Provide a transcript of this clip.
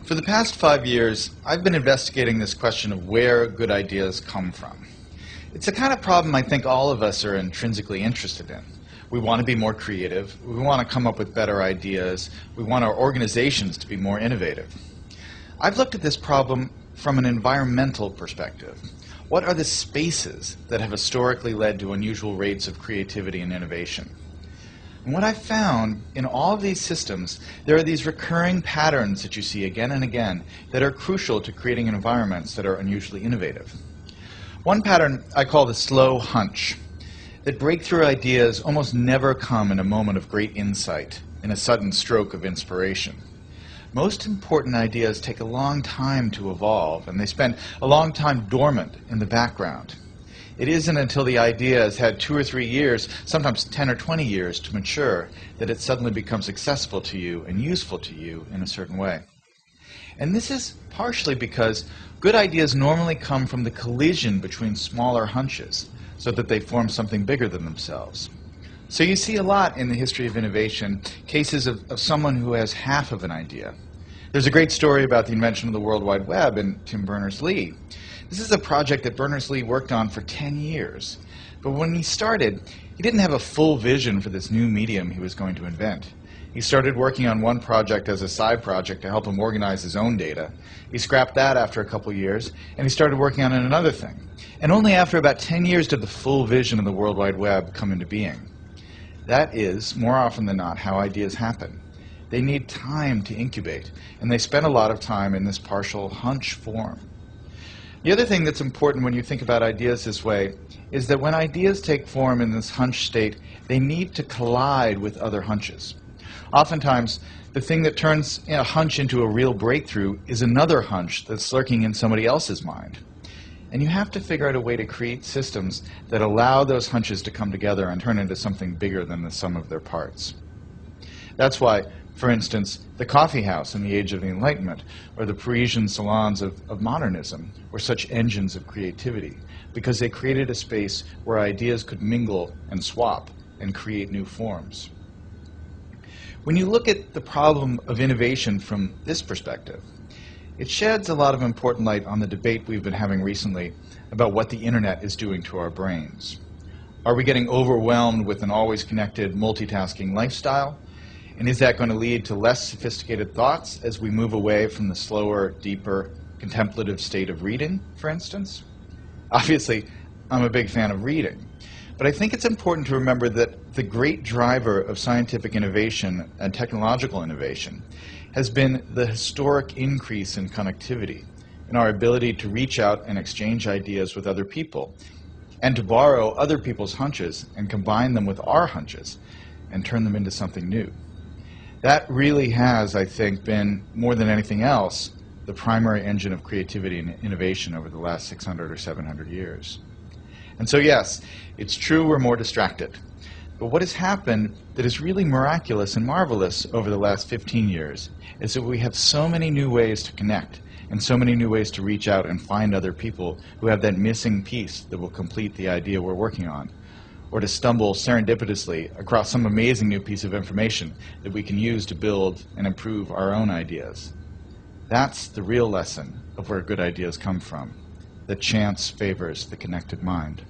For the past 5 years, I've been investigating this question of where good ideas come from. It's the kind of problem I think all of us are intrinsically interested in. We want to be more creative, we want to come up with better ideas, we want our organizations to be more innovative. I've looked at this problem from an environmental perspective. What are the spaces that have historically led to unusual rates of creativity and innovation? And what I've found in all of these systems, there are these recurring patterns that you see again and again that are crucial to creating environments that are unusually innovative. One pattern I call the slow hunch, that breakthrough ideas almost never come in a moment of great insight, in a sudden stroke of inspiration. Most important ideas take a long time to evolve, and they spend a long time dormant in the background. It isn't until the idea has had 2 or 3 years, sometimes 10 or 20 years to mature, that it suddenly becomes accessible to you and useful to you in a certain way. And this is partially because good ideas normally come from the collision between smaller hunches, so that they form something bigger than themselves. So you see a lot in the history of innovation, cases of someone who has half of an idea. There's a great story about the invention of the World Wide Web in Tim Berners-Lee. This is a project that Berners-Lee worked on for 10 years. But when he started, he didn't have a full vision for this new medium he was going to invent. He started working on one project as a side project to help him organize his own data. He scrapped that after a couple years, and he started working on another thing. And only after about 10 years did the full vision of the World Wide Web come into being. That is, more often than not, how ideas happen. They need time to incubate, and they spend a lot of time in this partial hunch form. The other thing that's important when you think about ideas this way is that when ideas take form in this hunch state, they need to collide with other hunches. Oftentimes, the thing that turns a hunch into a real breakthrough is another hunch that's lurking in somebody else's mind. And you have to figure out a way to create systems that allow those hunches to come together and turn into something bigger than the sum of their parts. That's why, for instance, the coffee house in the Age of the Enlightenment, or the Parisian salons of modernism, were such engines of creativity, because they created a space where ideas could mingle and swap and create new forms. When you look at the problem of innovation from this perspective, it sheds a lot of important light on the debate we've been having recently about what the internet is doing to our brains. Are we getting overwhelmed with an always connected, multitasking lifestyle? And is that going to lead to less sophisticated thoughts as we move away from the slower, deeper, contemplative state of reading, for instance? Obviously, I'm a big fan of reading. But I think it's important to remember that the great driver of scientific innovation and technological innovation has been the historic increase in connectivity, in our ability to reach out and exchange ideas with other people, and to borrow other people's hunches and combine them with our hunches and turn them into something new. That really has, I think, been, more than anything else, the primary engine of creativity and innovation over the last 600 or 700 years. And so yes, it's true we're more distracted. But what has happened that is really miraculous and marvelous over the last 15 years is that we have so many new ways to connect and so many new ways to reach out and find other people who have that missing piece that will complete the idea we're working on, or to stumble serendipitously across some amazing new piece of information that we can use to build and improve our own ideas. That's the real lesson of where good ideas come from, that chance favors the connected mind.